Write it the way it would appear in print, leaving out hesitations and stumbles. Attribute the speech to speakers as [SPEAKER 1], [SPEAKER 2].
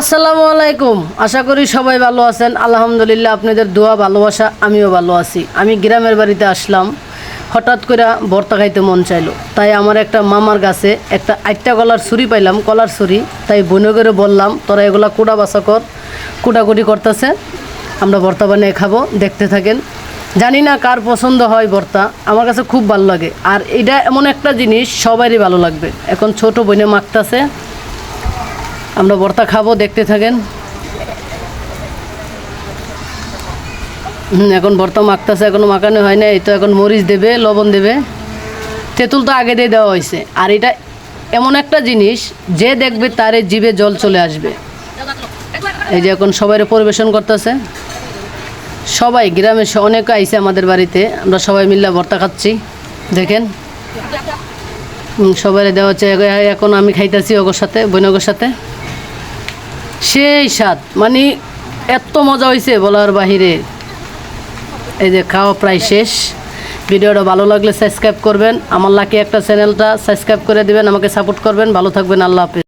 [SPEAKER 1] আসসালামু আলাইকুম। আশা করি সবাই ভালো আছেন। আলহামদুলিল্লাহ, আপনাদের দোয়া ভালোবাসা আমিও ভালো আছি। আমি গ্রামের বাড়িতে আসলাম, হঠাৎ করে ভর্তা খাইতে মন চাইলো। তাই আমার একটা মামার গাছে একটা 8টা কলার ছুরি পাইলাম, কলার ছুরি। তাই বনে করে বললাম, তোরা এগুলা কুড়া বাছা কর। কুটাকুটি করতেছে, আমরা ভর্তা বানিয়ে খাবো, দেখতে থাকেন। জানি না কার পছন্দ হয় ভর্তা, আমার কাছে খুব ভালো লাগে। আর এটা এমন একটা জিনিস সবারই ভালো লাগবে। এখন ছোট বনে মাখতেছে, আমরা ভর্তা খাবো, দেখতে থাকেন। এখন ভর্তা মাখতেছে, এখনো মাখানো হয় না। এই তো এখন মরিচ দেবে, লবণ দেবে, তেঁতুল তো আগে দিয়ে দেওয়া হয়েছে। আর এটা এমন একটা জিনিস, যে দেখবে তার জিভে জল চলে আসবে। এই যে এখন সবাই পরিবেশন করতেছে, সবাই গ্রামে অনেকে আইছে আমাদের বাড়িতে, আমরা সবাই মিলে ভর্তা খাচ্ছি, দেখেন। সবাই দেওয়া হচ্ছে। এখন আমি খাইতেছি ওগোর সাথে, বৈনগর সাথে। সেই স্বাদ, মানে এত মজা হয়েছে বলার বাহিরে। এই যে খাওয়া প্রায় শেষ। ভিডিওটা ভালো লাগলে সাবস্ক্রাইব করবেন, আমার লাকি একটা চ্যানেলটা সাবস্ক্রাইব করে দিবেন, আমাকে সাপোর্ট করবেন। ভালো থাকবেন, আল্লাহ হাফেজ।